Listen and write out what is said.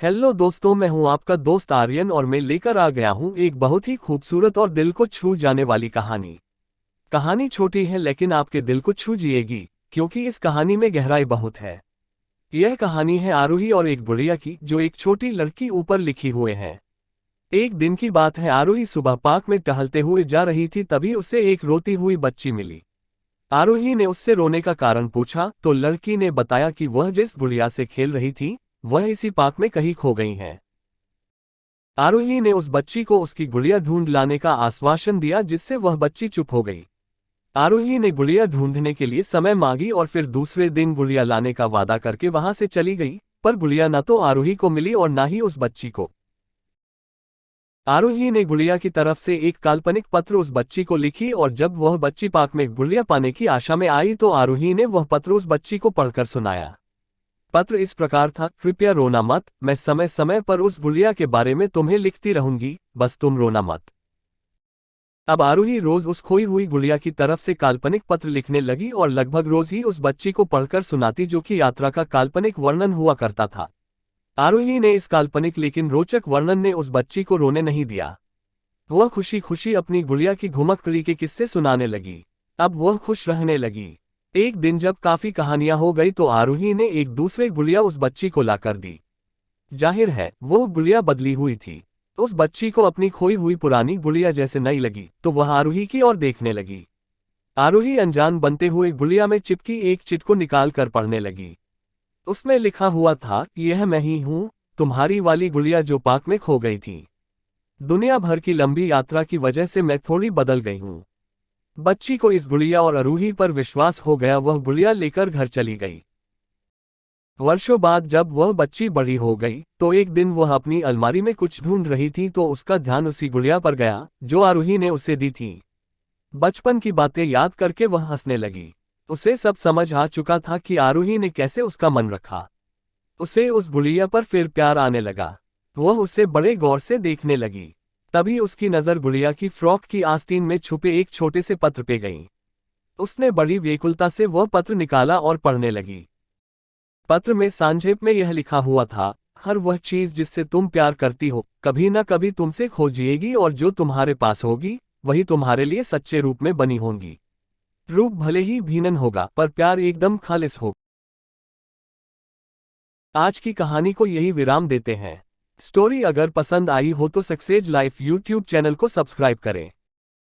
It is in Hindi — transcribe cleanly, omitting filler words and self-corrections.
हेलो दोस्तों, मैं हूं आपका दोस्त आर्यन और मैं लेकर आ गया हूं एक बहुत ही खूबसूरत और दिल को छू जाने वाली कहानी। कहानी छोटी है लेकिन आपके दिल को छू जाएगी, क्योंकि इस कहानी में गहराई बहुत है। यह कहानी है आरोही और एक बुढ़िया की, जो एक छोटी लड़की ऊपर लिखी हुए है। एक दिन की बात है, आरोही सुबह पार्क में टहलते हुए जा रही थी, तभी उसे एक रोती हुई बच्ची मिली। आरोही ने उससे रोने का कारण पूछा तो लड़की ने बताया कि वह जिस बुढ़िया से खेल रही थी वह इसी पार्क में कहीं खो गई है। आरोही ने उस बच्ची को उसकी गुड़िया ढूंढ लाने का आश्वासन दिया, जिससे वह बच्ची चुप हो गई। आरोही ने गुड़िया ढूंढने के लिए समय मांगी और फिर दूसरे दिन गुड़िया लाने का वादा करके वहां से चली गई, पर गुड़िया न तो आरोही को मिली और न ही उस बच्ची को। आरोही ने गुड़िया की तरफ से एक काल्पनिक पत्र उस बच्ची को लिखी और जब वह बच्ची पार्क में गुड़िया पाने की आशा में आई तो आरोही ने वह पत्र उस बच्ची को पढ़कर सुनाया। पत्र इस प्रकार था, कृपया रोना मत, मैं समय समय पर उस गुड़िया के बारे में तुम्हें लिखती रहूंगी, बस तुम रोना मत। अब आरोही रोज उस खोई हुई गुड़िया की तरफ से काल्पनिक पत्र लिखने लगी और लगभग रोज ही उस बच्ची को पढ़कर सुनाती, जो कि यात्रा का काल्पनिक वर्णन हुआ करता था। आरोही ने इस काल्पनिक लेकिन रोचक वर्णन ने उस बच्ची को रोने नहीं दिया। वह खुशी खुशी अपनी गुड़िया की घुमक्कड़ी के किस्से सुनाने लगी। अब वह खुश रहने लगी। एक दिन जब काफी कहानियां हो गई तो आरोही ने एक दूसरे गुड़िया उस बच्ची को लाकर दी। जाहिर है वो गुड़िया बदली हुई थी। उस बच्ची को अपनी खोई हुई पुरानी गुड़िया जैसे नई लगी तो वह आरोही की ओर देखने लगी। आरोही अनजान बनते हुए गुड़िया में चिपकी एक चिट को निकाल कर पढ़ने लगी। उसमें लिखा हुआ था, यह मैं ही हूँ, तुम्हारी वाली गुड़िया जो पार्क में खो गई थी। दुनिया भर की लंबी यात्रा की वजह से मैं थोड़ी बदल गई हूँ। बच्ची को इस गुड़िया और आरोही पर विश्वास हो गया, वह गुड़िया लेकर घर चली गई। वर्षों बाद जब वह बच्ची बड़ी हो गई तो एक दिन वह अपनी अलमारी में कुछ ढूंढ रही थी तो उसका ध्यान उसी गुड़िया पर गया जो आरोही ने उसे दी थी। बचपन की बातें याद करके वह हंसने लगी। उसे सब समझ आ चुका था कि आरोही ने कैसे उसका मन रखा। उसे उस गुड़िया पर फिर प्यार आने लगा। वह उसे बड़े गौर से देखने लगी। तभी उसकी नज़र गुड़िया की फ्रॉक की आस्तीन में छुपे एक छोटे से पत्र पे गई। उसने बड़ी व्याकुलता से वह पत्र निकाला और पढ़ने लगी। पत्र में संक्षेप में यह लिखा हुआ था, हर वह चीज जिससे तुम प्यार करती हो कभी न कभी तुमसे खो जाएगी और जो तुम्हारे पास होगी वही तुम्हारे लिए सच्चे रूप में बनी होंगी। रूप भले ही भिन्न होगा पर प्यार एकदम खालिस होगा। आज की कहानी को यही विराम देते हैं। स्टोरी अगर पसंद आई हो तो सक्सेस लाइफ यूट्यूब चैनल को सब्सक्राइब करें।